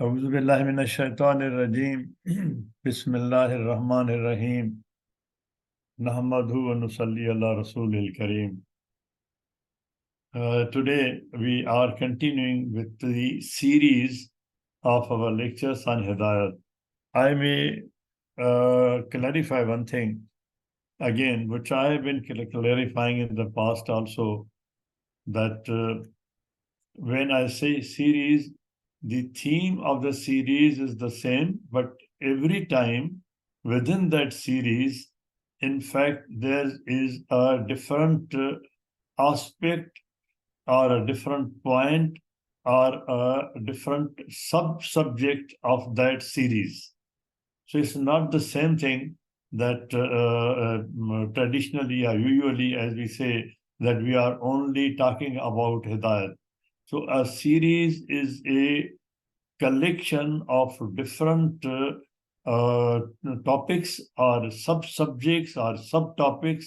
أعوذ بالله من الشيطان الرجيم بسم الله الرحمن الرحيم نحمده ونصلي على رسوله الكريم. Today we are continuing with the series of our lectures on Hidayat. I may clarify one thing again, which I have been clarifying in the past also, that when I say series, the theme of the series is the same, but every time within that series, in fact, there is a different aspect or a different point or a different sub-subject of that series. So it's not the same thing that traditionally or usually, as we say, that we are only talking about Hidayat. So a series is a collection of different topics or sub-subjects or subtopics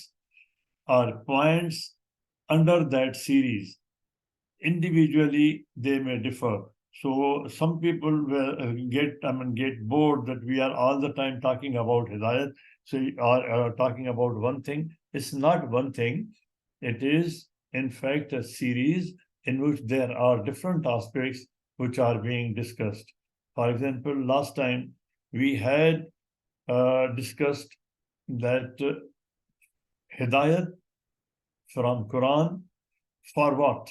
or points under that series. Individually, they may differ. So some people will get bored that we are all the time talking about Hidayat. So we are talking about one thing. It's not one thing. It is, in fact, a series in which there are different aspects which are being discussed. For example, last time we had discussed that Hidayat from Quran for what?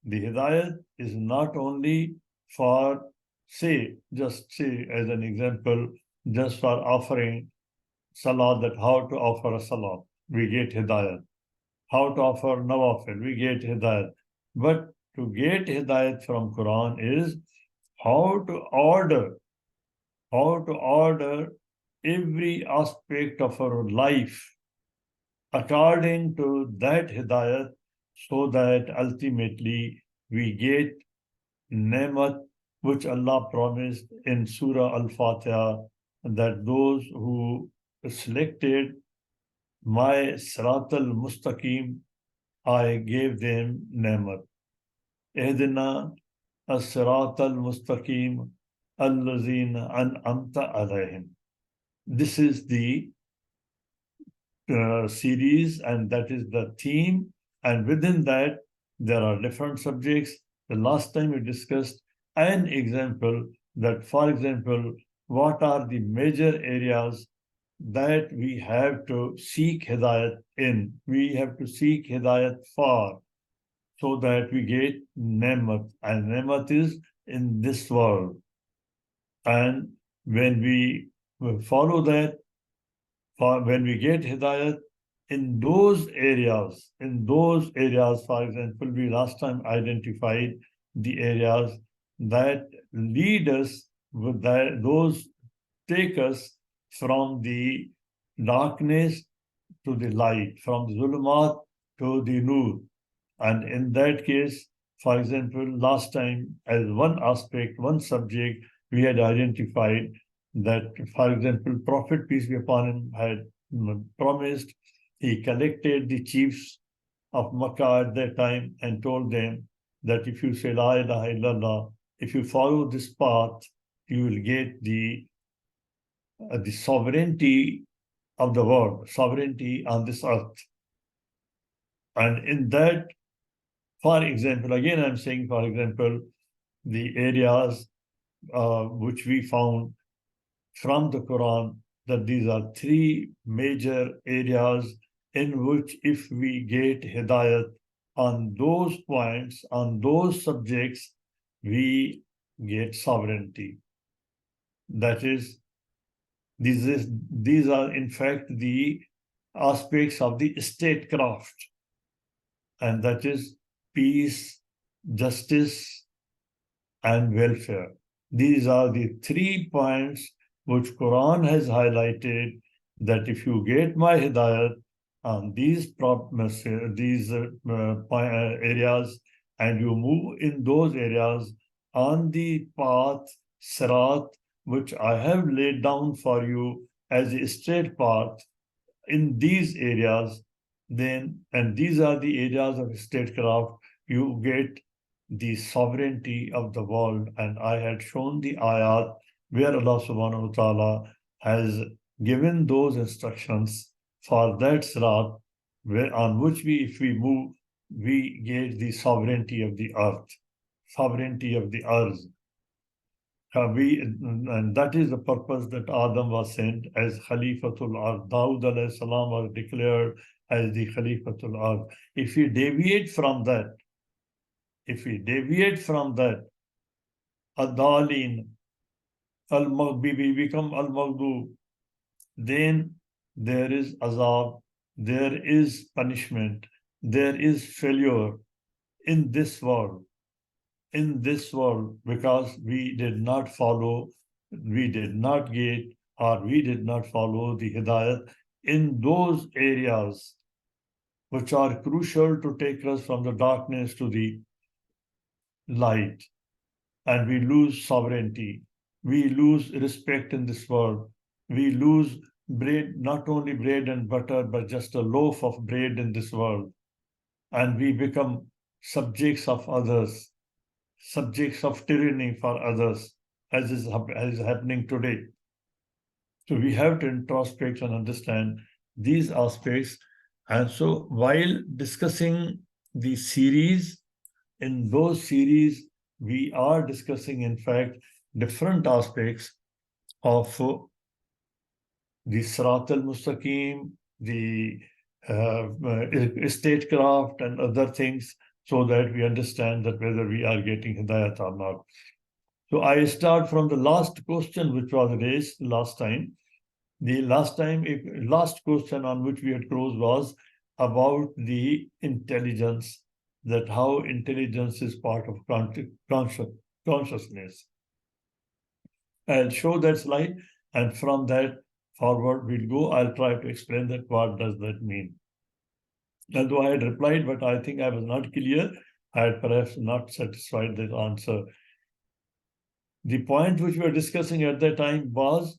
The Hidayat is not only for, just say as an example, just for offering salah, that how to offer a salah, we get Hidayat. How to offer nawafil, we get Hidayat. But to get Hidayat from Quran is how to order every aspect of our life according to that Hidayat, so that ultimately we get Nemat, which Allah promised in Surah Al-Fatiha, that those who selected my Sirat al-Mustaqim, I gave them Nemat. Ehdina as-Sirat al-Mustaqim allazina an'amta alayhim. This is the series, and that is the theme. And within that, there are different subjects. The last time we discussed an example that, for example, what are the major areas that we have to seek Hidayat in? We have to seek Hidayat for, so that we get Nemat. And Nemat is in this world. And when we follow that, when we get Hidayat in those areas, for example, we last time identified the areas that lead us with that, those take us from the darkness to the light, from the zulumat to the nur. And in that case, for example, last time, as one aspect, one subject, we had identified that, for example, Prophet, peace be upon him, had promised, he collected the chiefs of Makkah at that time and told them that if you say La ilaha illallah, if you follow this path, you will get the sovereignty of the world, sovereignty on this earth. And in that, for example, again, I'm saying, for example, the areas which we found from the Quran, that these are three major areas in which if we get Hidayat on those points, on those subjects, we get sovereignty. That is, these are in fact the aspects of the statecraft, and that is peace, justice, and welfare. These are the 3 points which Quran has highlighted, that if you get my Hidayat on these areas, and you move in those areas on the path, Sirat, which I have laid down for you as a straight path in these areas, then, and these are the areas of statecraft, you get the sovereignty of the world, and I had shown the ayat where Allah subhanahu wa ta'ala has given those instructions for that sirat on which if we move, we get the sovereignty of the earth, sovereignty of the earth. And that is the purpose that Adam was sent as Khalifatul Ard. Dawood alayhi salam was declared as the Khalifatul Ard. If we deviate from that, Adalin, we become Al Maghdub, then there is azab, there is punishment, there is failure in this world. Because we did not follow, we did not get, or we did not follow the Hidayat in those areas which are crucial to take us from the darkness to the light. And we lose sovereignty. We lose respect in this world. We lose bread, not only bread and butter, but just a loaf of bread in this world. And we become subjects of others, subjects of tyranny for others, as is happening today. So we have to introspect and understand these aspects. And so while discussing the series, in those series, we are discussing, in fact, different aspects of the Sirat al-Mustaqim, the statecraft and other things, so that we understand that whether we are getting Hidayat or not. So I start from the last question which was raised last time. The last question on which we had closed was about the intelligence, that how intelligence is part of consciousness. I'll show that slide, and from that forward we'll go. I'll try to explain that what does that mean. Although I had replied, but I think I was not clear. I had perhaps not satisfied that answer. The point which we were discussing at that time was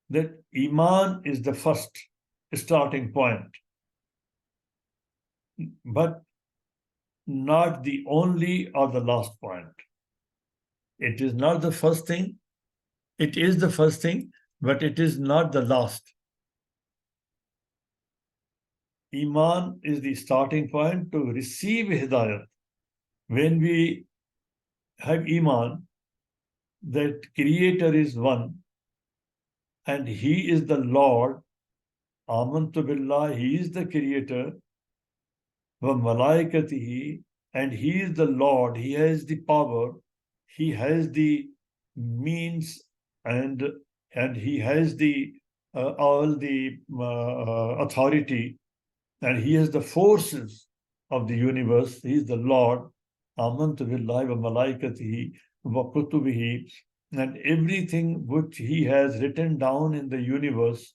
that Iman is the first starting point, but not the only or the last point. It is not the first thing. It is the first thing, but it is not the last. Iman is the starting point to receive Hidayat. When we have Iman, that Creator is one, and He is the Lord. Amantu Billah, He is the Creator. Wa malaikatihi, and He is the Lord. He has the power. He has the means, and He has the all the authority, and He has the forces of the universe. He is the Lord. Amantu billahi wa malaikatihi wa kutubihi, and everything which He has written down in the universe.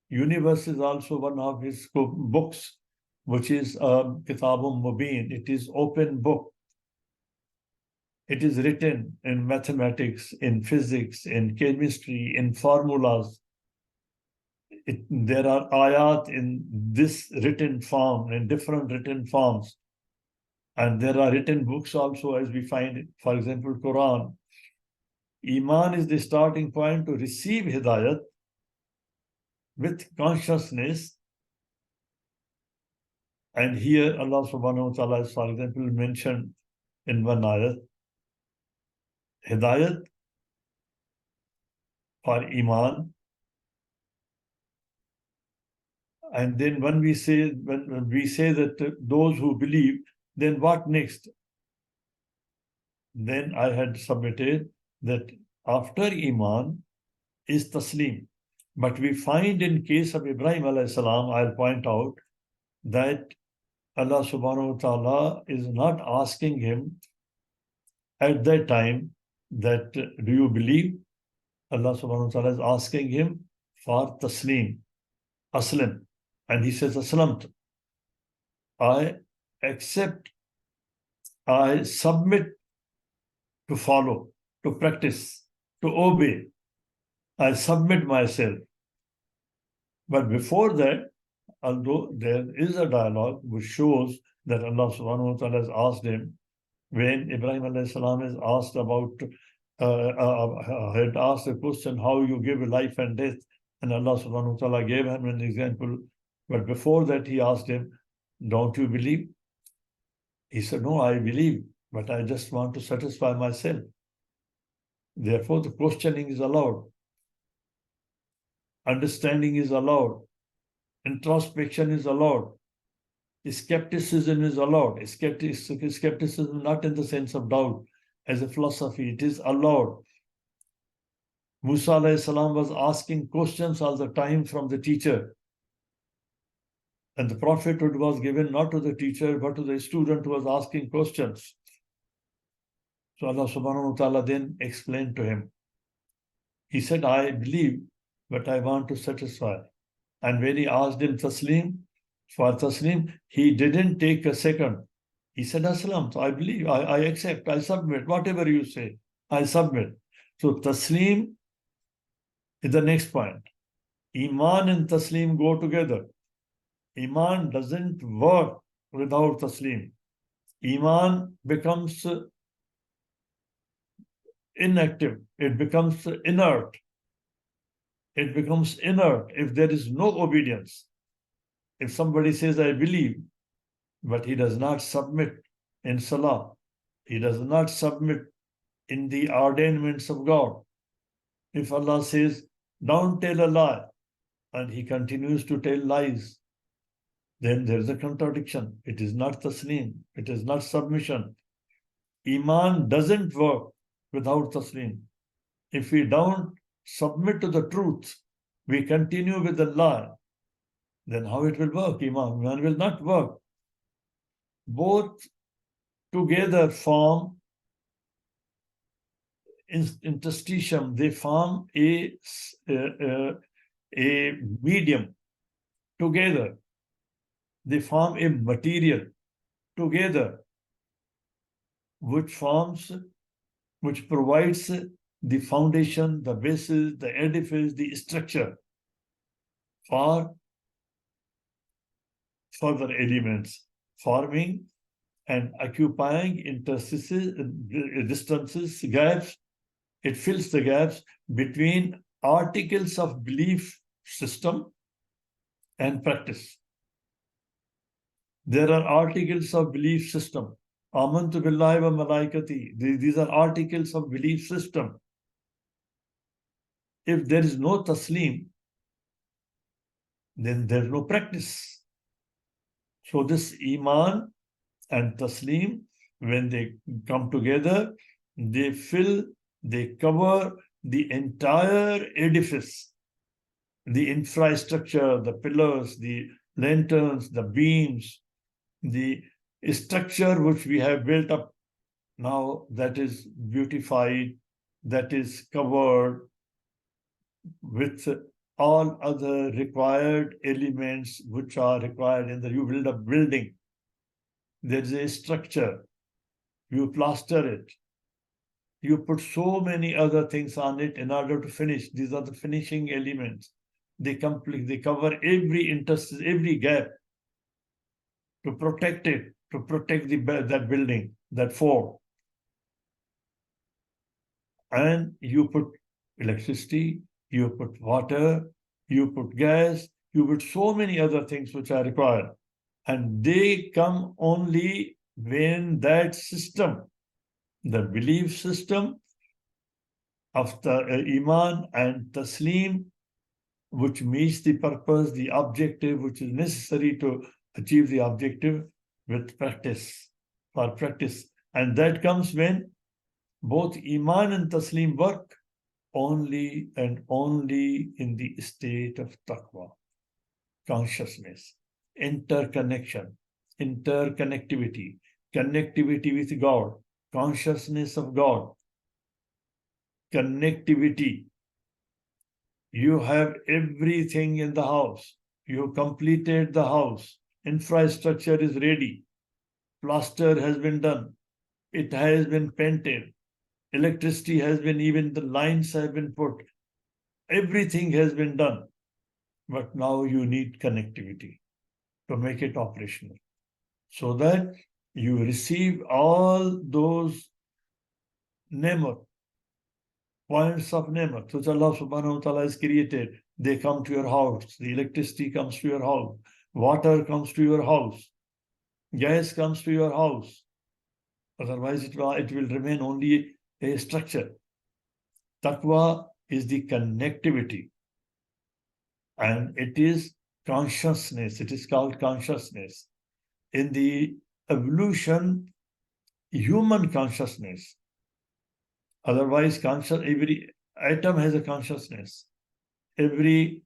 Universe is also one of His books, which is Kitabun Mubin. It is open book. It is written in mathematics, in physics, in chemistry, in formulas. There are ayat in this written form, in different written forms. And there are written books also, as we find it. For example, Quran. Iman is the starting point to receive Hidayat with consciousness. And here Allah subhanahu wa ta'ala is, for example, mentioned in one ayat, Hidayat for Iman. And then when we say that those who believe, then what next? Then I had submitted that after Iman is Taslim. But we find in case of Ibrahim alayhi salam, I'll point out that Allah subhanahu wa ta'ala is not asking him at that time that do you believe? Allah subhanahu wa ta'ala is asking him for Taslim, Aslam. And he says, Aslamtu. I accept, I submit to follow, to practice, to obey. I submit myself. But before that, although there is a dialogue which shows that Allah subhanahu wa ta'ala has asked him when Ibrahim alayhi salam is asked about, had asked the question, how you give life and death, and Allah subhanahu wa ta'ala gave him an example. But before that, he asked him, don't you believe? He said, no, I believe, but I just want to satisfy myself. Therefore, the questioning is allowed. Understanding is allowed. Introspection is allowed. Skepticism is allowed. Skepticism not in the sense of doubt. As a philosophy, it is allowed. Musa alayhi salam was asking questions all the time from the teacher. And the prophethood was given not to the teacher, but to the student who was asking questions. So Allah subhanahu wa ta'ala then explained to him. He said, I believe, but I want to satisfy. And when he asked him taslim, for taslim, he didn't take a second. He said, Assalam, so I believe, I accept, I submit, whatever you say, I submit. So taslim is the next point. Iman and taslim go together. Iman doesn't work without taslim. Iman becomes inactive. It becomes inert. It becomes inert if there is no obedience. If somebody says, I believe, but he does not submit in salah, he does not submit in the ordainments of God. If Allah says, don't tell a lie, and he continues to tell lies, then there is a contradiction. It is not taslim. It is not submission. Iman doesn't work without taslim. If we don't submit to the truth, we continue with the lie, then how it will work? Iman will not work. Both together form interstitium. They form a medium together. They form a material together, which provides the foundation, the basis, the edifice, the structure for further elements, forming and occupying interstices, distances, gaps. It fills the gaps between articles of belief system and practice. There are articles of belief system. Amantu billahi wa malaikati. These are articles of belief system. If there is no taslim, then there is no practice. So this iman and taslim, when they come together, they cover the entire edifice, the infrastructure, the pillars, the lanterns, the beams, the structure which we have built up now, that is beautified, that is covered with all other required elements which are required in the, you build a building. There is a structure, you plaster it, you put so many other things on it in order to finish. These are the finishing elements. They cover every interstice, every gap to protect it, to protect that building, that fort. And you put electricity, you put water, you put gas, you put so many other things which are required. And they come only when that system, the belief system of the iman and taslim, which meets the purpose, the objective, which is necessary to achieve the objective, with practice, for practice. And that comes when both iman and taslim work only and only in the state of taqwa, consciousness, interconnection, interconnectivity, connectivity with God, consciousness of God, connectivity. You have everything in the house. You completed the house. Infrastructure is ready. Plaster has been done. It has been painted. Electricity has been, even the lines have been put. Everything has been done. But now you need connectivity to make it operational. so that you receive all those ne'mat, points of ne'mat, which Allah subhanahu wa ta'ala has created. They come to your house. The electricity comes to your house. Water comes to your house. Gas comes to your house. Otherwise, it will remain only a structure. Taqwa is the connectivity. And it is consciousness. It is called consciousness. In the evolution, human consciousness. Otherwise, every atom has a consciousness. Every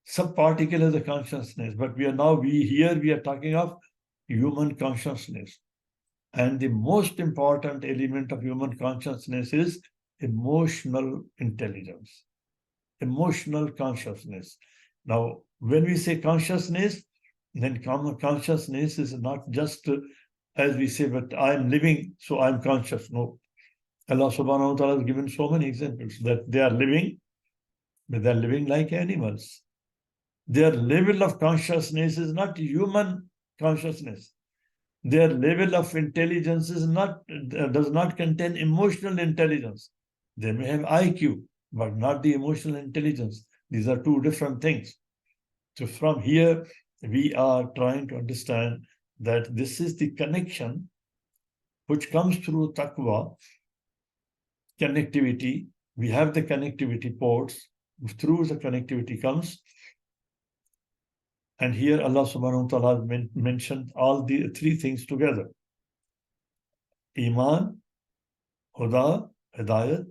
subparticle has a consciousness. But we are talking of human consciousness. And the most important element of human consciousness is emotional intelligence, emotional consciousness. Now, when we say consciousness, then consciousness is not just as we say, but I am living, so I am conscious. No. Allah subhanahu wa ta'ala has given so many examples that they are living, but they are living like animals. Their level of consciousness is not human consciousness. Their level of intelligence does not contain emotional intelligence. They may have IQ, but not the emotional intelligence. These are two different things. So from here, we are trying to understand that this is the connection which comes through taqwa, connectivity. We have the connectivity ports. Through the connectivity comes. And here Allah subhanahu wa ta'ala mentioned all the three things together. Iman, Huda, Hidaayat,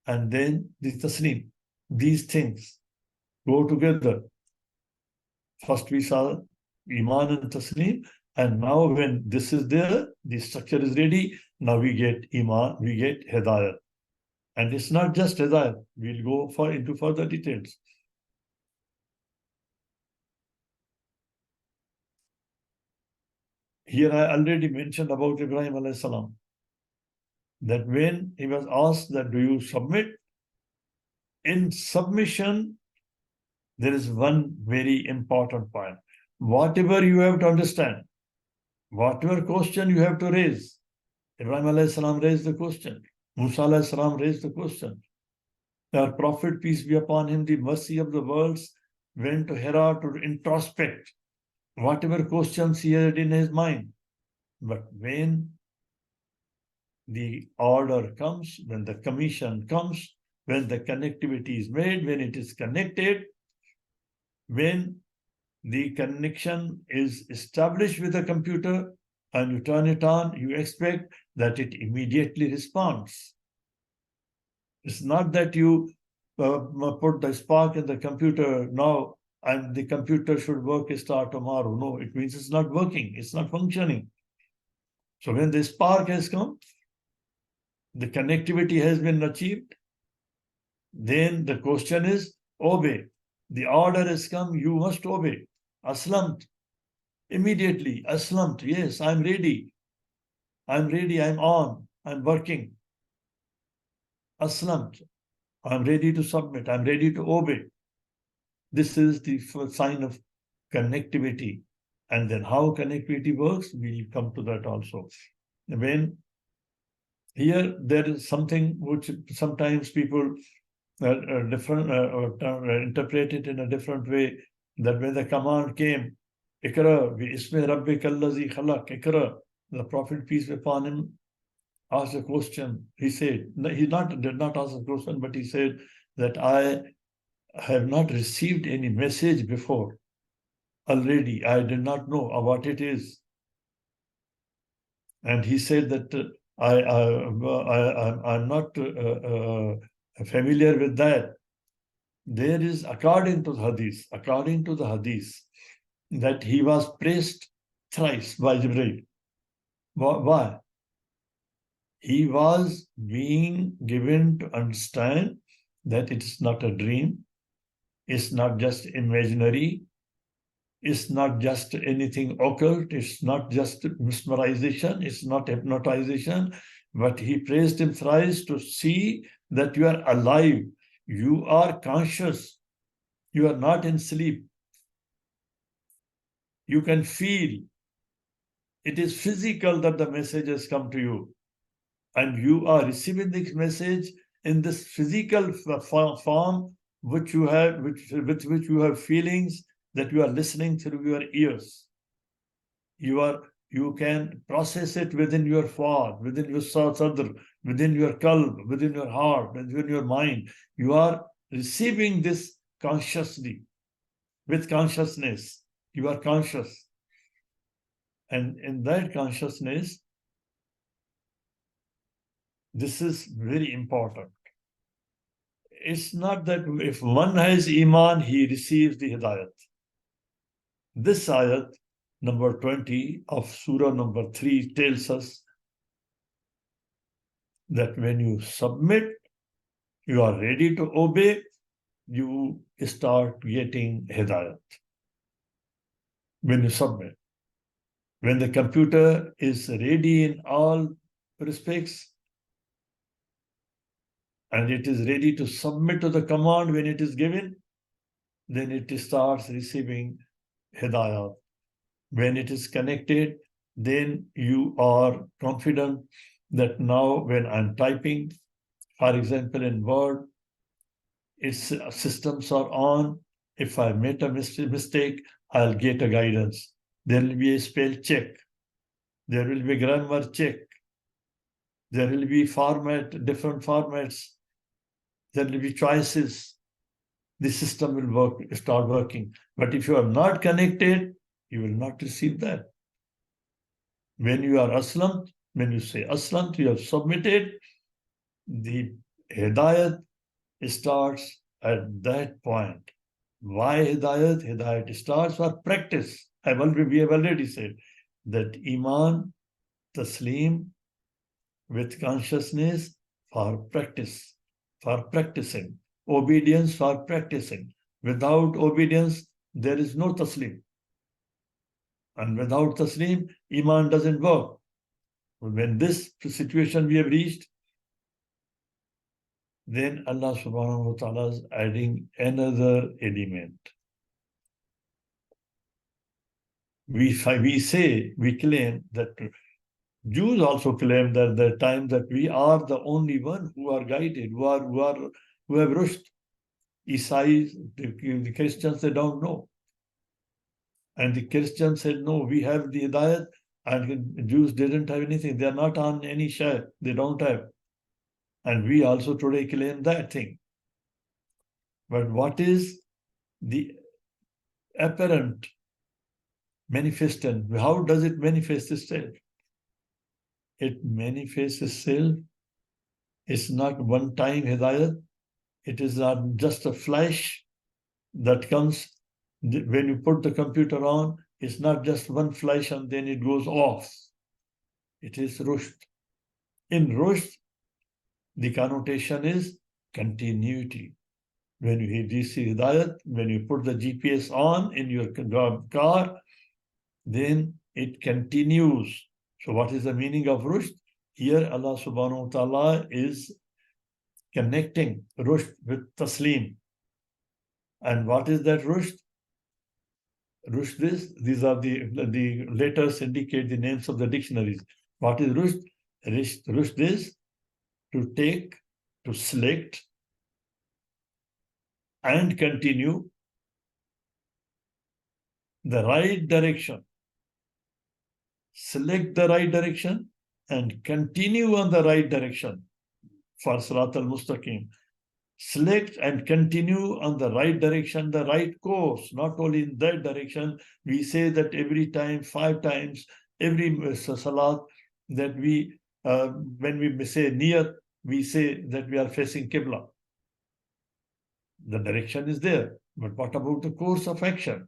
and then the Tasneem. These things go together. First we saw Iman and Tasneem, and now when this is there, the structure is ready, now we get Iman, we get Hidaayat. And it's not just Hidaayat. We'll go into further details. Here I already mentioned about Ibrahim alayhi salam, that when he was asked that do you submit? In submission, there is one very important point. Whatever you have to understand, whatever question you have to raise, Ibrahim alayhi salam raised the question. Musa alayhi salam raised the question. Our Prophet, peace be upon him, the mercy of the worlds, went to Hira to introspect whatever questions he had in his mind. But when the order comes, when the commission comes, when the connectivity is made, when it is connected, when the connection is established with the computer and you turn it on, you expect that it immediately responds. It's not that you put the spark in the computer now and the computer should start tomorrow. No, it means it's not working, it's not functioning. So when the spark has come, the connectivity has been achieved, then the question is obey. The order has come, you must obey. Aslamt. Immediately, Aslamt. Yes, I'm ready. I'm ready, I'm on, I'm working. Aslamt. I'm ready to submit, I'm ready to obey. This is the first sign of connectivity. And then how connectivity works, we'll come to that also. When here there is something which sometimes people interpret it in a different way, that when the command came, Ikra bi ismi rabbika allazi khalaq, Ikra, the Prophet, peace be upon him, asked a question. He said, did not ask a question, but he said that I have not received any message before. Already, I did not know what it is. And he said that I'm not familiar with that. There is, according to the hadith, that he was praised thrice by Jibreel. Why? He was being given to understand that it is not a dream, it's not just imaginary, it's not just anything occult, it's not just mesmerization, it's not hypnotization, but he praised him thrice to see that you are alive, you are conscious, you are not in sleep. You can feel, It is physical that the message has come to you. And you are receiving this message in this physical form, which you have, with which you have feelings that you are listening through your ears. You can process it within your thought, within your sadr, within your qalb, within your heart, within your mind. You are receiving this consciously, with consciousness. You are conscious. And in that consciousness, this is very important. It's not that if one has Iman, he receives the Hidayat. This ayat, number 20 of Surah number 3, tells us that when you submit, you are ready to obey, you start getting Hidayat. When you submit. When the computer is ready in all respects, and it is ready to submit to the command when it is given, then it starts receiving Hidayat. When it is connected, then you are confident that now when I'm typing, for example, in Word, its systems are on. If I made a mistake, I'll get a guidance. There will be a spell check. There will be grammar check. There will be different formats. There will be choices. The system will start working. But if you are not connected, you will not receive that. When you are Aslam, when you say Aslam, you have submitted, the Hidayat starts at that point. Why Hidayat? Hidayat starts for practice. We have already said that Iman, Taslim, with consciousness for practice, for practicing. Obedience for practicing. Without obedience, there is no Taslim. And without Taslim, Iman doesn't work. When this situation we have reached, then Allah subhanahu wa ta'ala is adding another element. We claim that Jews also claim that the time that we are the only one who are guided, who have rushed. Isais, the Christians, they don't know. And the Christians said, no, we have the Hidayat, and Jews didn't have anything. They are not on any share. They don't have. And we also today claim that thing. But what is the apparent manifestation? How does it manifest itself? It manifests itself. It's not one-time Hidayat. It is not just a flash that comes when you put the computer on. It's not just one flash and then it goes off. It is rushd. In rushd, the connotation is continuity. When you receive Hidayat, when you put the GPS on in your car, then it continues. So what is the meaning of rushd? Here Allah subhanahu wa ta'ala is connecting rushd with taslim. And what is that rushd? Rushd is, these are the letters indicate the names of the dictionaries. What is rushd? Rushd is to take, to select, and continue the right direction. Select the right direction and continue on the right direction for Salat al-Mustaqim. Select and continue on the right direction, the right course, not only in that direction. We say that every time, 5 times, every Salat that when we say near, we say that we are facing Qibla. The direction is there. But what about the course of action?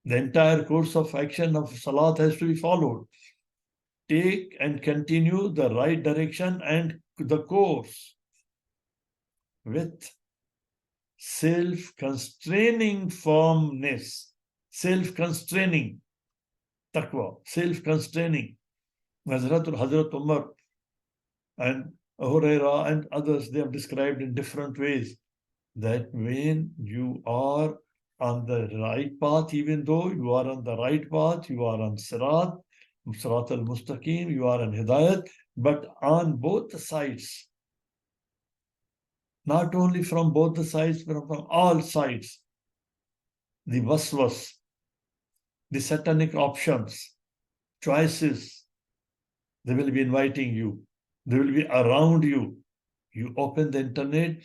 The entire course of action of Salat has to be followed. Take and continue the right direction and the course with self-constraining firmness, self-constraining, taqwa, self-constraining. Hazrat Umar and Huraira and others, they have described in different ways that when you are on the right path, even though you are on the right path, you are on Sirat al-Mustaqim, you are on Hidayat, but on both the sides, not only from both the sides, but from all sides, the waswas, the satanic options, choices, they will be inviting you. They will be around you. You open the internet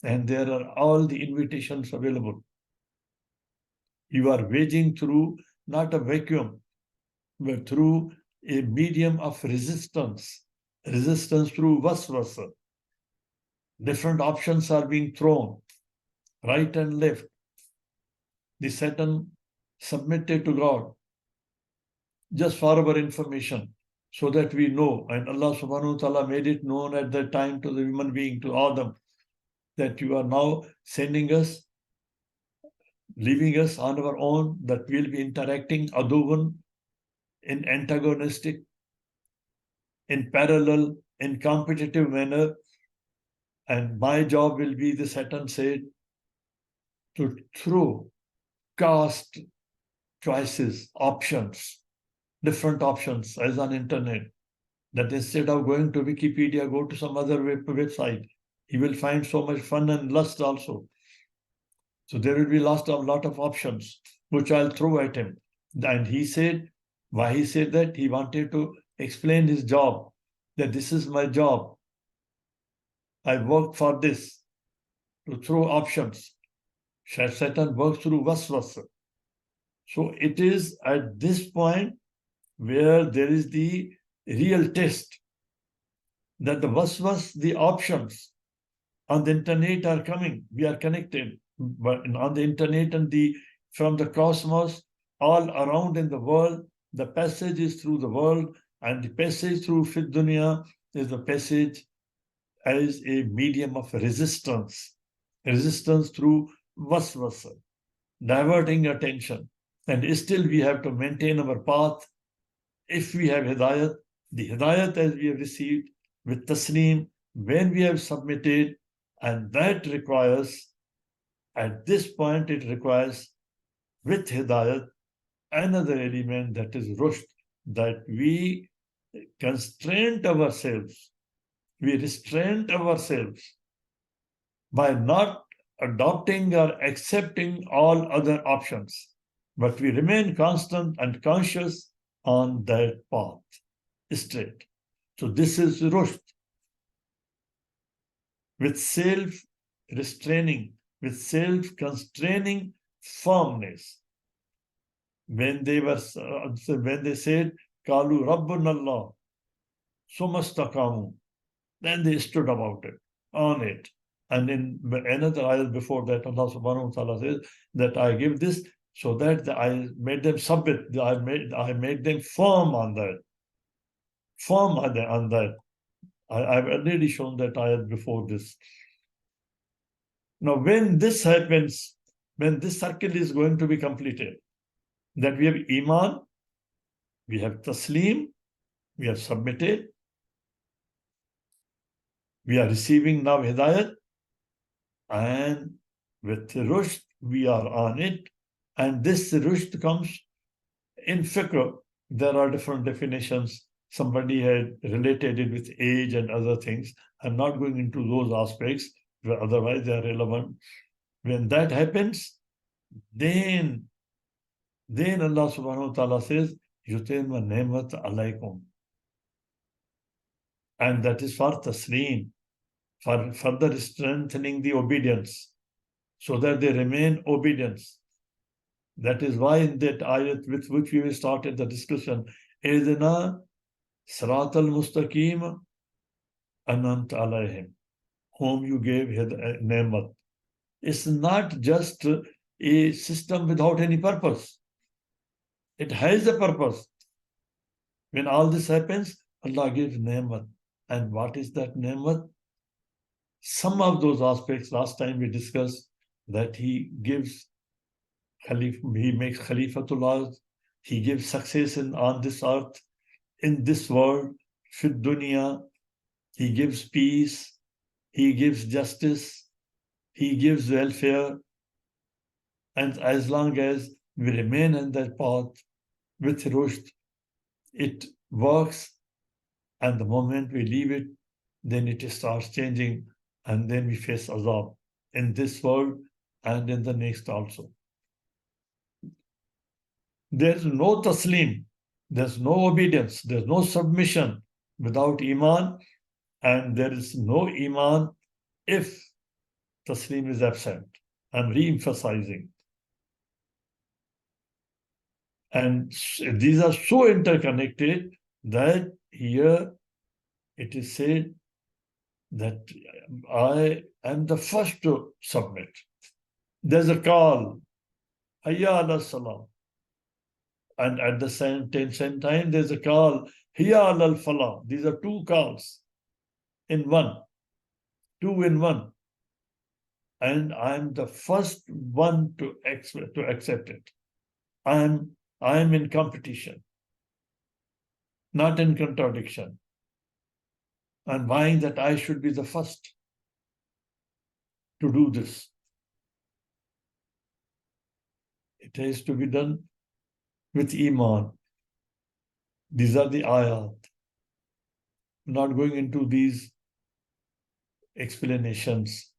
and there are all the invitations available. You are waging through not a vacuum, but through a medium of resistance, resistance through waswasa. Different options are being thrown, right and left. The Satan submitted to God just for our information, so that we know. And Allah subhanahu wa ta'ala made it known at that time to the human being, to Adam, that you are now sending us, leaving us on our own, that we'll be interacting aduvan, in antagonistic, in parallel, in competitive manner. And my job will be, the Satan said, to throw, cast choices, options, different options as on internet. That instead of going to Wikipedia, go to some other website. He will find so much fun and lust also. So there will be a lot of options which I'll throw at him. And he said, why he said that? He wanted to explain his job, that this is my job. I work for this, to throw options. Satan works through waswasa. So it is at this point where there is the real test, that the waswas, the options on the internet are coming. We are connected, but on the internet and from the cosmos, all around in the world, the passage is through the world, and the passage through Fit Dunya is the passage as a medium of resistance, resistance through waswasa, diverting attention. And still we have to maintain our path. If we have Hidayat, the Hidayat as we have received with Tasneem, when we have submitted, and that requires, at this point, it requires with Hidayat another element, that is Rushd, that we constrain ourselves, we restrain ourselves by not adopting or accepting all other options, but we remain constant and conscious on that path, straight. So this is Rushd, with self-restraining, with self-constraining firmness. When they said, Kalu Rabbun Allah, Sumastakamu, then they stood about it, on it. And in another ayah before that, Allah subhanahu wa ta'ala says that I give this so that I made them submit, I made them firm on that. Firm on that. I've already shown that ayah before this. Now, when this happens, when this circle is going to be completed, that we have Iman, we have Taslim, we have submitted, we are receiving now Hidayat, and with Rushd, we are on it. And this Rushd comes in fiqh. There are different definitions. Somebody had related it with age and other things. I'm not going into those aspects, but otherwise they are relevant. When that happens, then Allah subhanahu wa ta'ala says, Yutimma ni'mat alaykum. And that is for taslim, for further strengthening the obedience, so that they remain obedience. That is why in that ayat with which we started the discussion, Idna Sirat al-Mustaqim Anant alayhim, whom you gave ni'mat. It's not just a system without any purpose. It has a purpose. When all this happens, Allah gives ni'mat. And what is that ni'mat? Some of those aspects, last time we discussed that he gives, he makes Khalifatullah, he gives success on this earth, in this world, Fit Dunya, he gives peace, he gives justice, he gives welfare. And as long as we remain in that path with rushd, it works. And the moment we leave it, then it starts changing. And then we face azab in this world and in the next also. There's no taslim, there's no obedience, there's no submission without iman, and there is no iman if taslim is absent. I'm re-emphasizing. And these are so interconnected that here it is said that I am the first to submit. There's a call, Hayya ala salam. And at the same time, there's a call, Hayya al falah. These are two calls in one, two in one. And I'm the first one to accept it. I'm in competition, not in contradiction. I'm vying that I should be the first to do this. It has to be done with iman. These are the ayat. I'm not going into these explanations.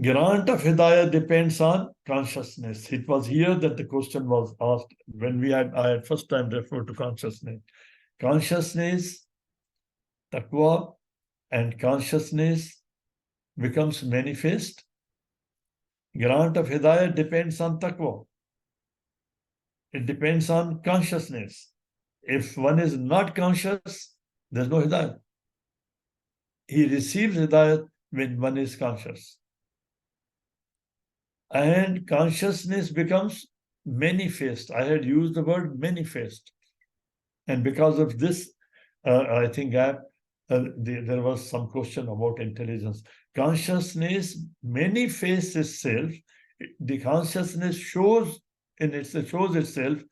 Grant of Hidaayat depends on consciousness. It was here that the question was asked when I had first time referred to consciousness. Consciousness, taqwa, and consciousness becomes manifest. Grant of Hidaayat depends on taqwa. It depends on consciousness. If one is not conscious, there's no Hidayat. He receives Hidayat when one is conscious. And consciousness becomes manifest. I had used the word manifest. And because of this, I think there was some question about intelligence. Consciousness manifests itself. The consciousness shows itself.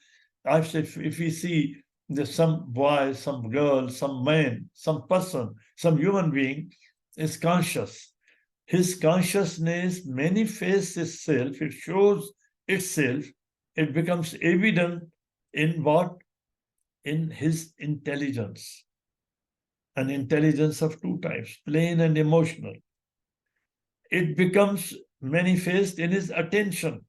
I've said, if we see there's some boy, some girl, some man, some person, some human being is conscious. His consciousness manifests itself, it shows itself, it becomes evident in what? In his intelligence. An intelligence of two types, plain and emotional. It becomes manifest in his attention.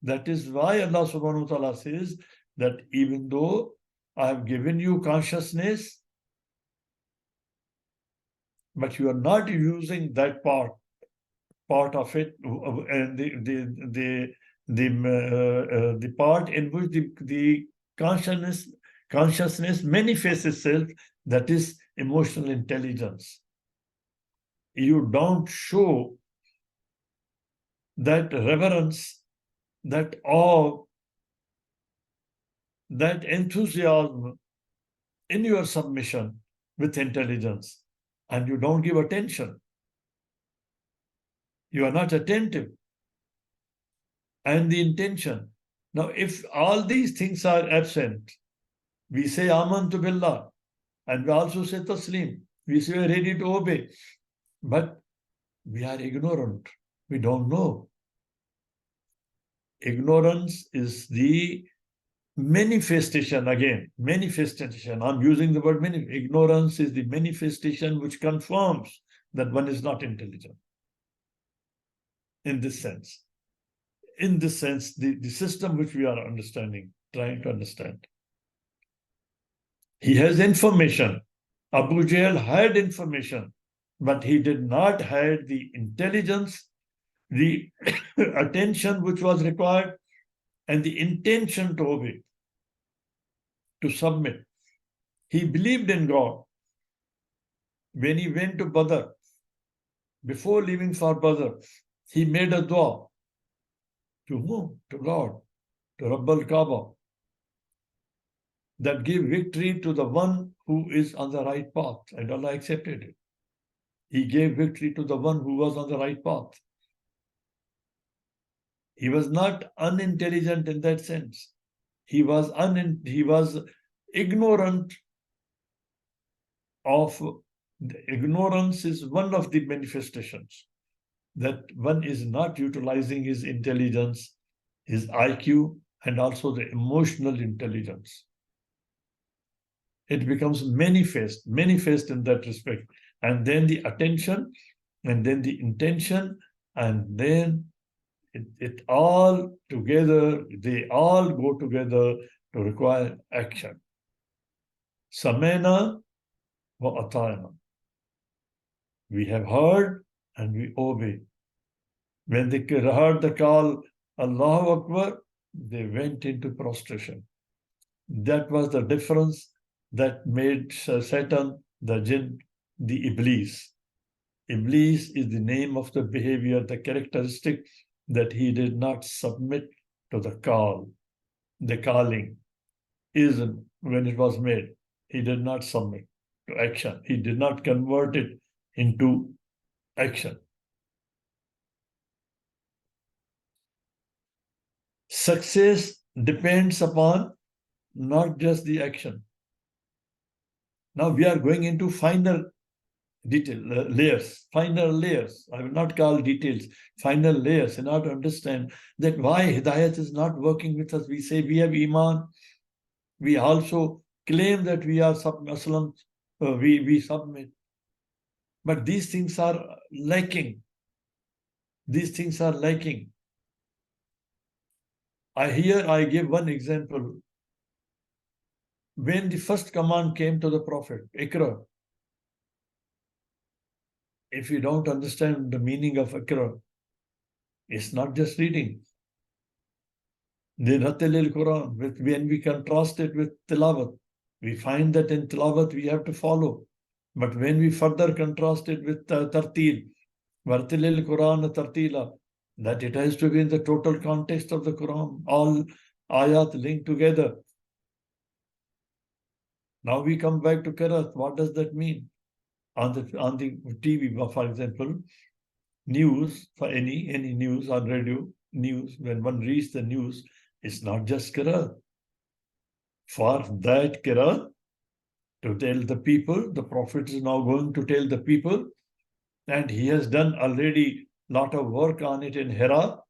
That is why Allah subhanahu wa ta'ala says that even though I have given you consciousness, but you are not using that part of it, and the part in which the consciousness manifests itself, that is emotional intelligence. You don't show that reverence, that awe, that enthusiasm in your submission with intelligence, and you don't give attention. You are not attentive. And the intention. Now, if all these things are absent, we say Amantu Billah, and we also say Taslim. We say we're ready to obey. But we are ignorant. We don't know. Ignorance is the manifestation, again, manifestation. I'm using the word ignorance is the manifestation which confirms that one is not intelligent. In this sense, the system which we are understanding, trying to understand. He has information. Abu Jahl had information, but he did not have the intelligence, the attention which was required, and the intention to obey, to submit. He believed in God. When he went to Badr, before leaving for Badr, he made a dua. To whom? To God, to Rabb al-Kaaba, that gave victory to the one who is on the right path, and Allah accepted it. He gave victory to the one who was on the right path. He was not unintelligent in that sense. He was ignorant of ignorance is one of the manifestations. that one is not utilizing his intelligence, his IQ, and also the emotional intelligence. It becomes manifest in that respect. And then the attention, and then the intention, and then it all together, they all go together to require action. Samena wa atayna. We have heard and we obey. When they heard the call, Allahu Akbar, they went into prostration. That was the difference that made Satan, the jinn, the Iblis. Iblis is the name of the behavior, the characteristic that he did not submit to the call. The calling is when it was made, he did not submit to action. He did not convert it into action. Success depends upon not just the action. Now we are going into final layers. I will not call details, final layers in order to understand that why Hidayat is not working with us. We say we have Iman. We also claim that we are Muslims. We submit. But these things are lacking. These things are lacking. I give one example. When the first command came to the Prophet, Iqra, if you don't understand the meaning of Iqra, it's not just reading. Then Quran, when we contrast it with Tilawat, we find that in Tilawat we have to follow. But when we further contrast it with Tartil, Vartilil Quran Tartila, that it has to be in the total context of the Quran, all ayat linked together. Now we come back to Qiraat. What does that mean? On the TV, for example, news, for any news on radio, news, when one reads the news, it's not just Qiraat. For that Qiraat, to tell the people, the Prophet is now going to tell the people, and he has done already a lot of work on it in Hira,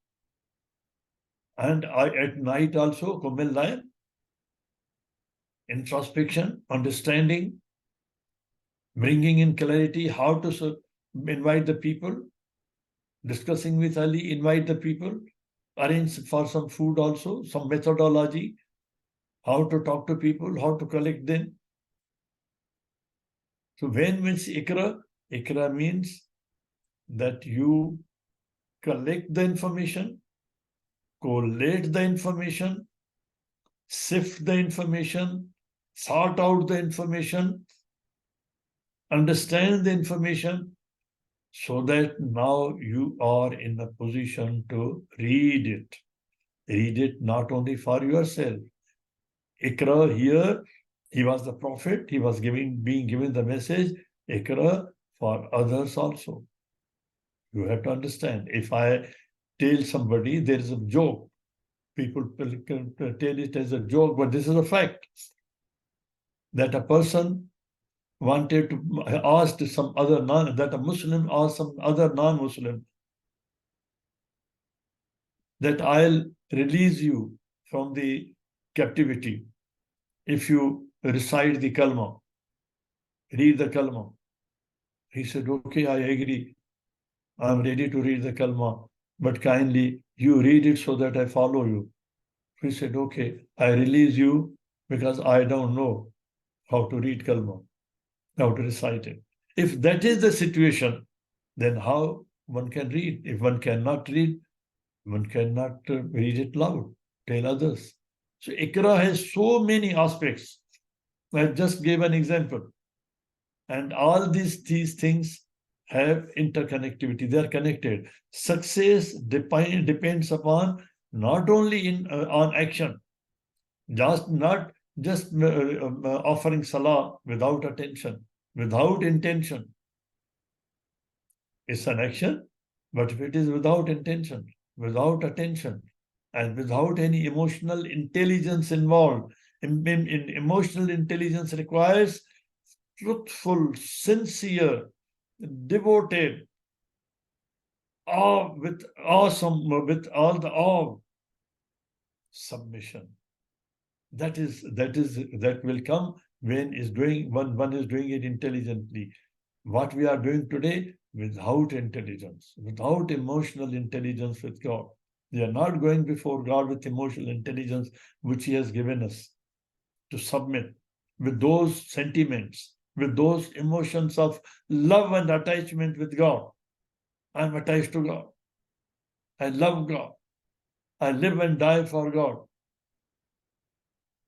and at night also, Qumil Layl, introspection, understanding, bringing in clarity, how to invite the people, discussing with Ali, invite the people, arrange for some food also, some methodology, how to talk to people, how to collect them. So when means Ikra means that you collect the information, collate the information, sift the information, sort out the information, understand the information, so that now you are in a position to read it. Read it not only for yourself. Ikra here, he was the Prophet, he was being given the message, Ikra for others also. You have to understand. If I tell somebody there is a joke, people can tell it as a joke, but this is a fact. That a person wanted to ask some other that a Muslim asked some other non-Muslim that I'll release you from the captivity if you recite the kalma, read the kalma. He said, okay, I agree. I'm ready to read the kalma, but kindly you read it so that I follow you. He said, okay, I release you because I don't know how to read kalma, how to recite it. If that is the situation, then how one can read? If one cannot read, one cannot read it loud, tell others. So Ikra has so many aspects. I just gave an example. And all these things have interconnectivity. They are connected. Success depends upon not only on action, not just offering salah without attention, without intention. It's an action, but if it is without intention, without attention, and without any emotional intelligence involved, emotional intelligence requires truthful, sincere, devoted awe, with awesome, with all the awe, submission. That will come when is doing one is doing it intelligently. What we are doing today without intelligence, without emotional intelligence with God. We are not going before God with emotional intelligence which He has given us to submit with those sentiments, with those emotions of love and attachment with God. I'm attached to God. I love God. I live and die for God.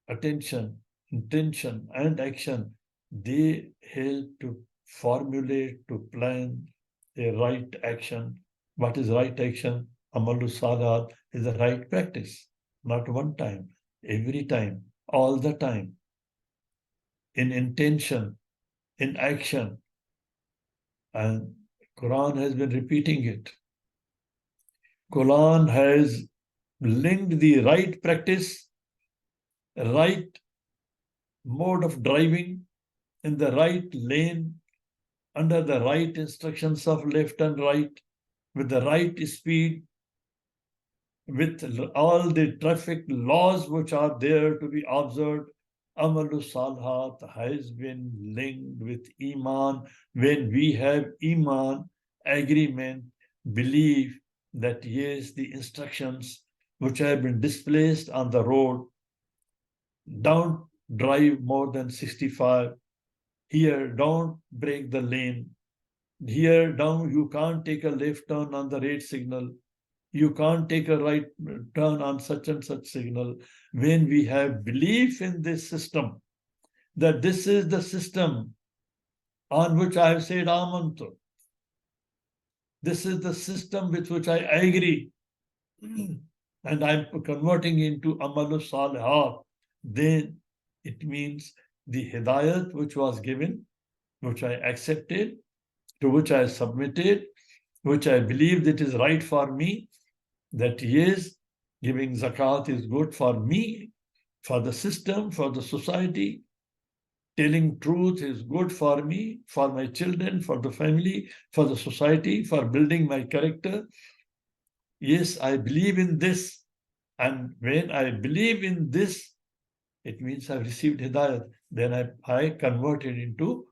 Attention, intention, and action, they help to formulate, to plan a right action. What is right action? Amalu Salat is the right practice. Not one time, every time, all the time, in intention, in action. And Quran has been repeating it. Quran has linked the right practice, right mode of driving in the right lane, under the right instructions of left and right, with the right speed, with all the traffic laws which are there to be observed. Amalu Salhat has been linked with Iman. When we have Iman, agreement, belief that yes, the instructions which have been displaced on the road, don't drive more than 65. Here, don't break the lane. Here, down, you can't take a left turn on the red signal. You can't take a right turn on such and such signal. When we have belief in this system, that this is the system on which I have said Amantu, this is the system with which I agree, and I'm converting into Amalu Salihat, then it means the Hidayat which was given, which I accepted, to which I submitted, which I believe that is right for me, that yes, giving zakat is good for me, for the system, for the society. Telling truth is good for me, for my children, for the family, for the society, for building my character. Yes, I believe in this. And when I believe in this, it means I've received Hidayat. Then I convert it into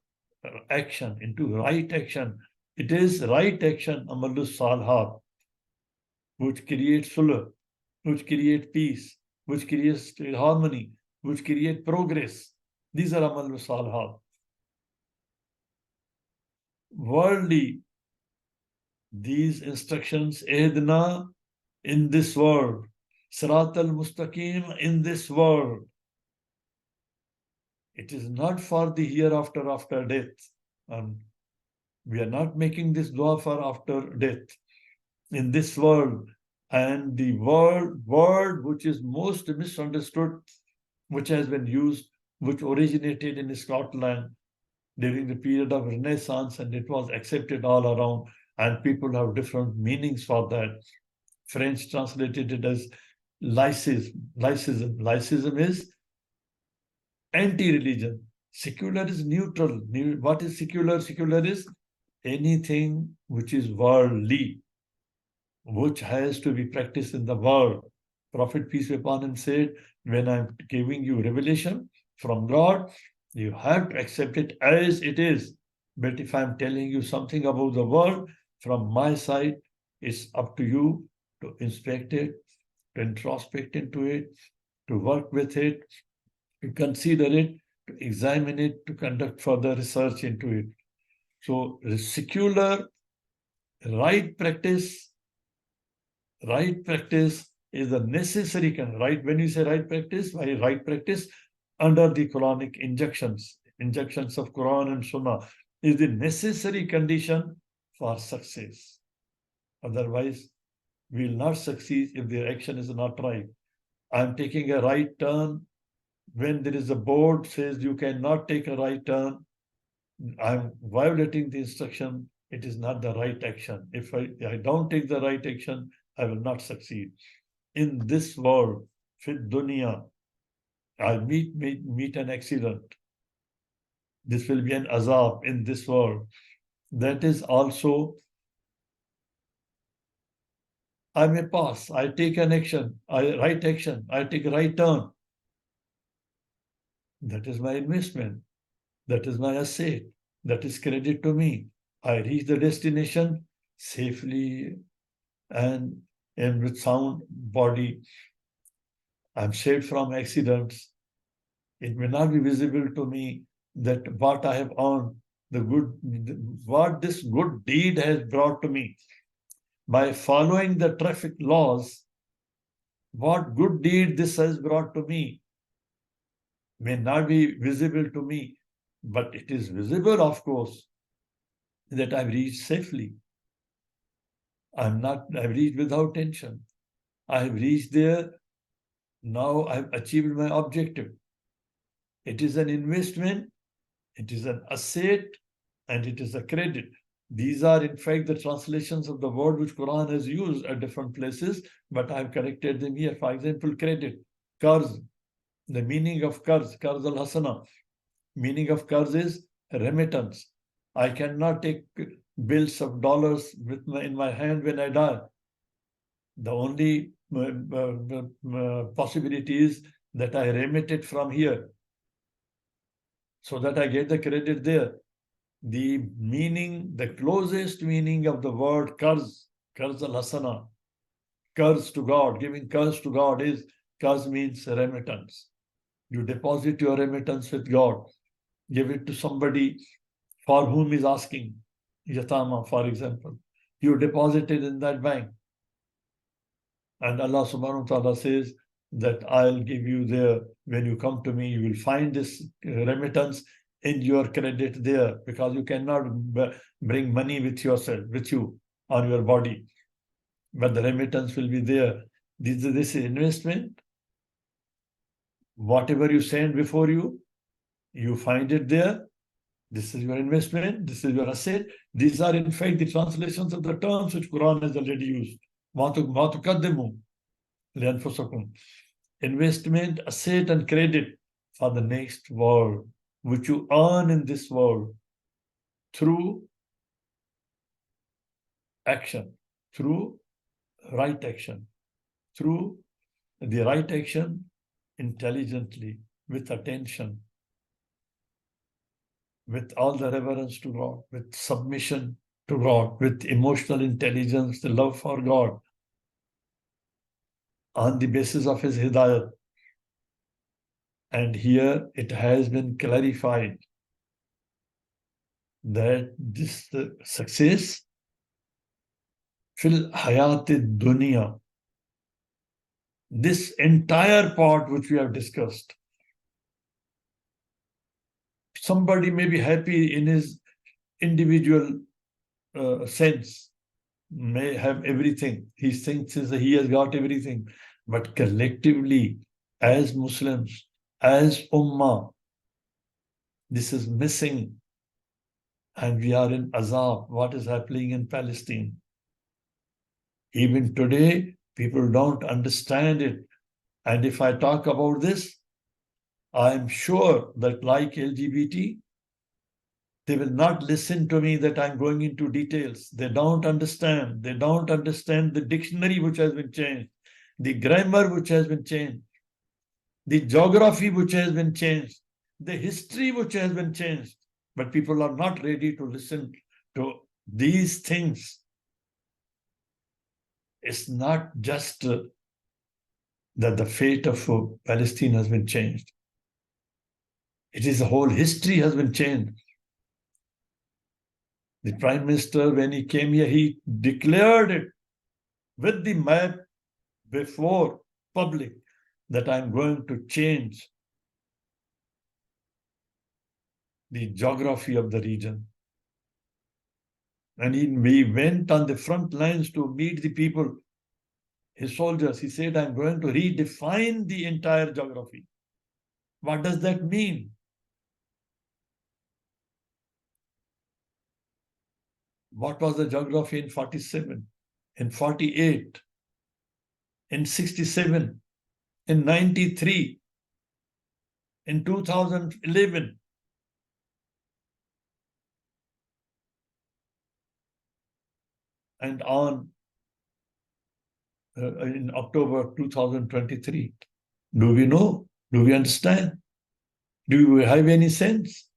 action, into right action. It is right action, Amalus Salhat, which creates sulh, which create peace, which creates harmony, which create progress. These are Amal Salhat. Worldly, these instructions, Ehdna in this world, Sirat al Mustaqim in this world. It is not for the hereafter after death. And we are not making this dua for after death. In this world, and the word which is most misunderstood, which has been used, which originated in Scotland during the period of Renaissance, and it was accepted all around, and people have different meanings for that. French translated it as lycism. Lycism is anti-religion. Secular is neutral. What is secular? Secular is anything which is worldly, which has to be practiced in the world. Prophet, peace be upon him, said, when I'm giving you revelation from God, you have to accept it as it is. But if I'm telling you something about the world, from my side, it's up to you to inspect it, to introspect into it, to work with it, to consider it, to examine it, to conduct further research into it. So, secular, right practice is a necessary right. When you say right practice, why right practice under the Quranic injunctions of Quran and Sunnah is the necessary condition for success. Otherwise, we will not succeed if the action is not right. I'm taking a right turn when there is a board says you cannot take a right turn. I'm violating the instruction. It is not the right action. If I don't take the right action, I will not succeed. In this world, fit dunya, I meet an accident. This will be an azab in this world. That is also I may pass, I take an action, I take a right turn. That is my investment. That is my asset. That is credit to me. I reach the destination safely and with sound body. I'm saved from accidents. It may not be visible to me that what I have earned, what this good deed has brought to me. By following the traffic laws, what good deed this has brought to me may not be visible to me, but it is visible, of course, that I've reached safely. I've reached without tension. I've reached there. Now I've achieved my objective. It is an investment, it is an asset, and it is a credit. These are, in fact, the translations of the word which Quran has used at different places, but I've corrected them here. For example, credit, qarz. The meaning of qarz al-hasana. Meaning of qarz is remittance. I cannot take bills of dollars in my hand when I die. The only possibility is that I remit it from here so that I get the credit there. The meaning, the closest meaning of the word qarz al-hasana, qarz to God, giving qarz to God is, qarz means remittance. You deposit your remittance with God, give it to somebody for whom is asking, yatama, for example. You deposit it in that bank. And Allah subhanahu wa ta'ala says that I'll give you there, when you come to me, you will find this remittance in your credit there, because you cannot bring money with yourself, with you on your body. But the remittance will be there. This is investment. Whatever you send before you, you find it there. This is your investment. This is your asset. These are, in fact, the translations of the terms which Quran has already used. Investment, asset, and credit for the next world, which you earn in this world through action, through right action, through the right action intelligently, with attention, with all the reverence to God, with submission to God, with emotional intelligence, the love for God, on the basis of His Hidaayat. And here it has been clarified that this success fil hayat dunya, this entire part which we have discussed, somebody may be happy in his individual sense, may have everything. He thinks he has got everything. But collectively, as Muslims, as Ummah, this is missing. And we are in azab. What is happening in Palestine? Even today, people don't understand it. And if I talk about this, I'm sure that, like LGBT, they will not listen to me that I'm going into details. They don't understand. They don't understand the dictionary which has been changed, the grammar which has been changed, the geography which has been changed, the history which has been changed. But people are not ready to listen to these things. It's not just that the fate of Palestine has been changed. It is the whole history has been changed. The Prime Minister, when he came here, he declared it with the map before public that I'm going to change the geography of the region. And he went on the front lines to meet the people, his soldiers. He said, I'm going to redefine the entire geography. What does that mean? What was the geography in 47, in 48, in 67, in 93, in 2011? And on. in October 2023. Do we know? Do we understand? Do we have any sense?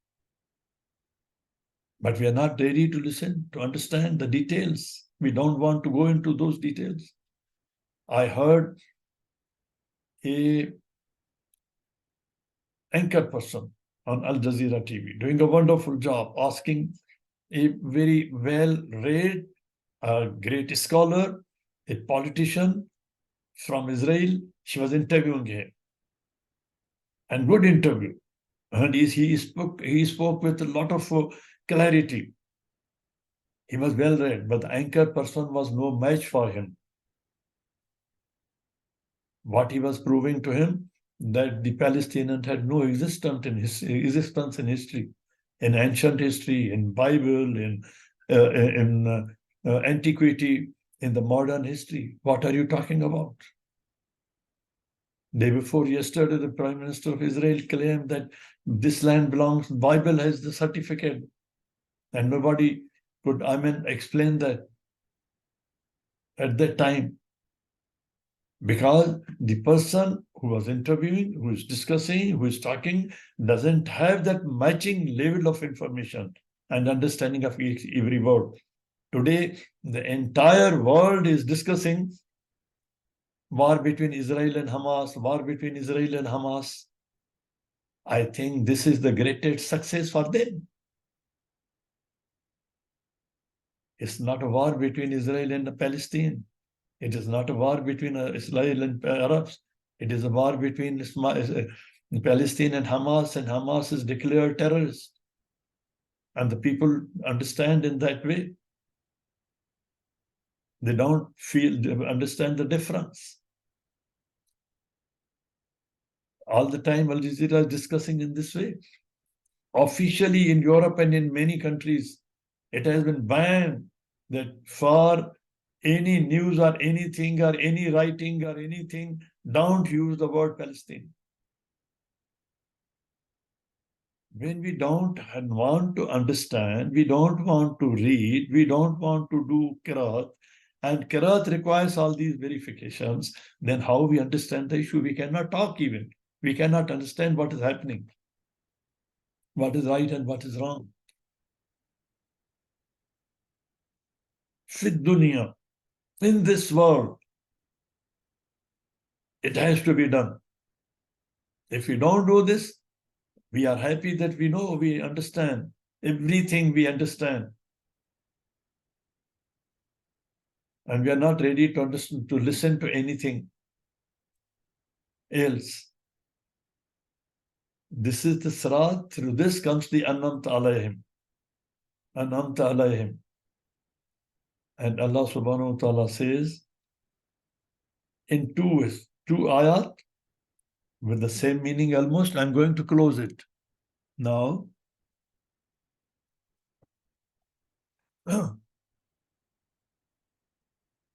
But we are not ready to listen, to understand the details. We don't want to go into those details. I heard a anchor person on Al Jazeera TV doing a wonderful job, asking a very well-read, a great scholar, a politician from Israel. She was interviewing him, and good interview. And he spoke with a lot of clarity. He was well read, but the anchor person was no match for him. What he was proving to him, that the Palestinians had no existence in history, in ancient history, in Bible, in antiquity, in the modern history. What are you talking about? Day before yesterday, the Prime Minister of Israel claimed that this land belongs, Bible has the certificate. And nobody could, explain that at that time. Because the person who was interviewing, who is discussing, who is talking, doesn't have that matching level of information and understanding of every word. Today, the entire world is discussing war between Israel and Hamas, war between Israel and Hamas. I think this is the greatest success for them. It's not a war between Israel and Palestine. It is not a war between Israel and Arabs. It is a war between Palestine and Hamas is declared terrorist. And the people understand in that way. They don't understand the difference. All the time, Al Jazeera is discussing in this way. Officially in Europe and in many countries, it has been banned that for any news or anything or any writing or anything, don't use the word Palestine. When we don't want to understand, we don't want to read, we don't want to do Qiraat, and Qiraat requires all these verifications, then how we understand the issue? We cannot talk even. We cannot understand what is happening, what is right and what is wrong. Fit dunya, in this world, it has to be done. If we don't do this, we are happy that we know, we understand. Everything we understand. And we are not ready to understand, to listen to anything else. This is the Sirat. Through this comes the Anamta alayhim. Anamta alayhim. And Allah subhanahu wa ta'ala says in two ayat with the same meaning almost. I'm going to close it. Now,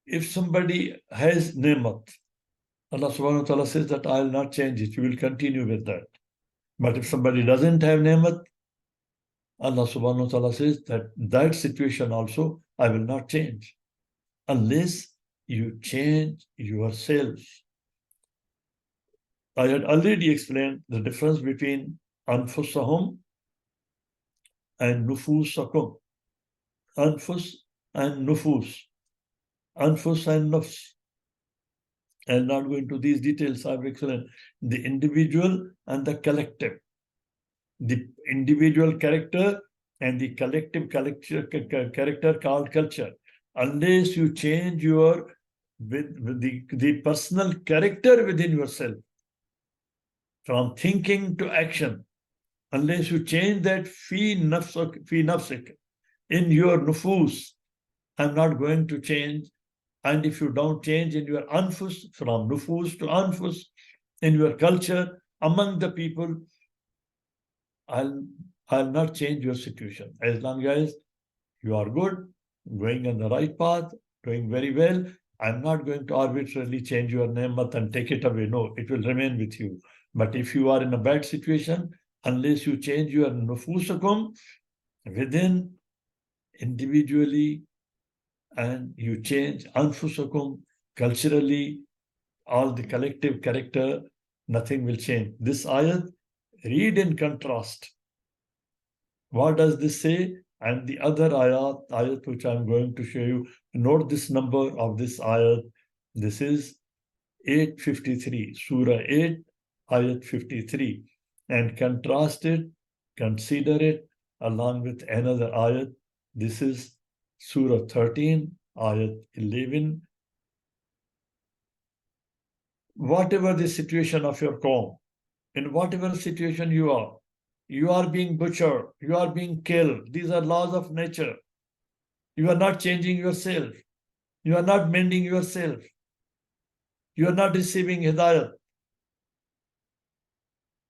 if somebody has ni'mat, Allah subhanahu wa ta'ala says that I will not change it. You will continue with that. But if somebody doesn't have ni'mat, Allah subhanahu wa ta'ala says that situation also I will not change unless you change yourselves. I had already explained the difference between anfusahum and nufusakum. Anfus and nufus. Anfus and nafs. I'm not going into these details. I've explained the individual and the collective. The individual character and the collective character called culture. Unless you change with the personal character within yourself, from thinking to action, unless you change that fi nafsik, in your nufus, I'm not going to change. And if you don't change in your anfus, from nufus to anfus, in your culture, among the people, I'll not change your situation. As long as you are good, going on the right path, doing very well, I'm not going to arbitrarily change your ni'mat and take it away. No, it will remain with you. But if you are in a bad situation, unless you change your nufusakum within individually, and you change anfusakum, culturally, all the collective character, nothing will change. This ayat, read in contrast. What does this say? And the other ayat which I'm going to show you, note this number of this ayat. This is 853, Surah 8, ayat 53. And contrast it, consider it along with another ayat. This is Surah 13, ayat 11. Whatever the situation of your qawm, in whatever situation you are being butchered, you are being killed. These are laws of nature. You are not changing yourself. You are not mending yourself. You are not receiving Hidaayat.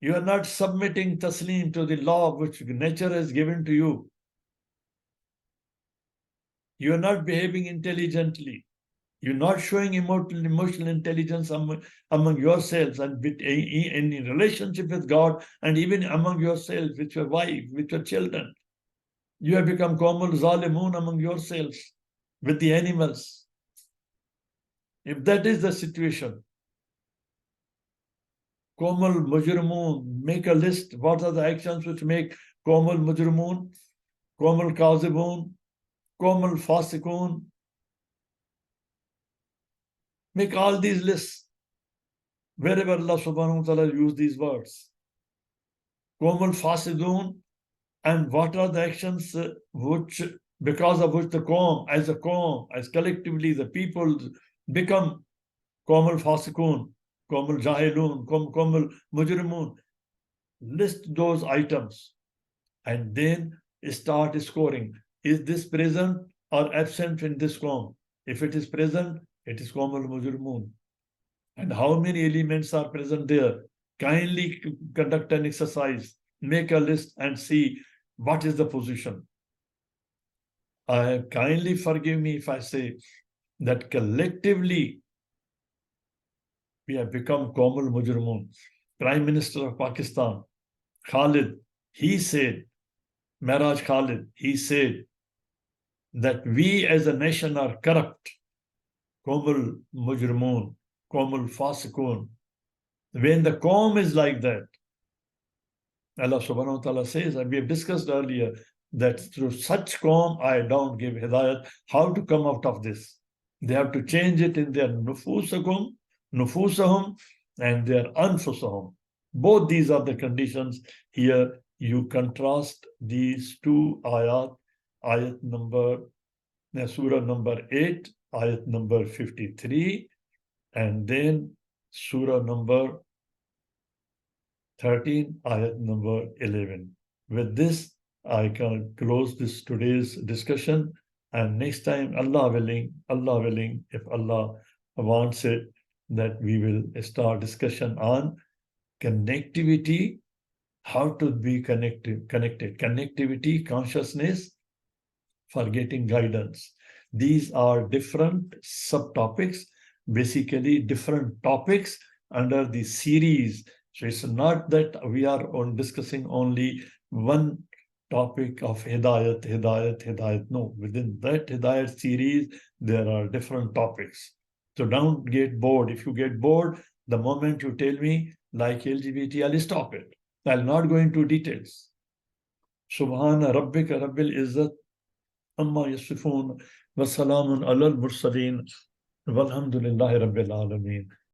You are not submitting taslim to the law which nature has given to you. You are not behaving intelligently. You're not showing emotional intelligence among yourselves and in relationship with God, and even among yourselves, with your wife, with your children. You have become qawmul zalimun among yourselves, with the animals. If that is the situation, qawmul mujrimun, make a list. What are the actions which make qawmul mujrimun, qawmul kazibun, qawmul fasikun? Make all these lists. Wherever Allah subhanahu wa ta'ala use these words. Qawmul fasidun, and what are the actions which, because of which the qawm, as collectively the people become qawmul fasikun, qawmul jahilun, qawmul mujrimun. List those items and then start scoring. Is this present or absent in this qawm? If it is present, it is qawmul mujrimun. And how many elements are present there? Kindly conduct an exercise, make a list and see what is the position. Kindly forgive me if I say that collectively we have become qawmul mujrimun. Prime Minister of Pakistan, Khalid, he said, Miraj Khalid, he said that we as a nation are corrupt. Qawmul mujrimun, qawmul fasikun. When the qawm is like that, Allah subhanahu wa ta'ala says, and we have discussed earlier, that through such qawm I don't give hidayat. How to come out of this? They have to change it in their nufusahum, and their anfusahum. Both these are the conditions. Here you contrast these two ayat, surah number 8, ayat number 53, and then surah number 13, ayat number 11. With this, I can close this today's discussion. And next time, Allah willing, if Allah wants it, that we will start discussion on connectivity, how to be connected. Connectivity, consciousness, for getting guidance. These are different subtopics, basically different topics under the series. So it's not that we are discussing only one topic of Hidaayat. No, within that Hidaayat series, there are different topics. So don't get bored. If you get bored, the moment you tell me, like LGBT, I'll stop it. I'll not go into details. Subhana Rabbika Rabbil Izzat Amma Yasifun wa Salamun Alal Mursaleen Walhamdulillahi Rabbil Alameen.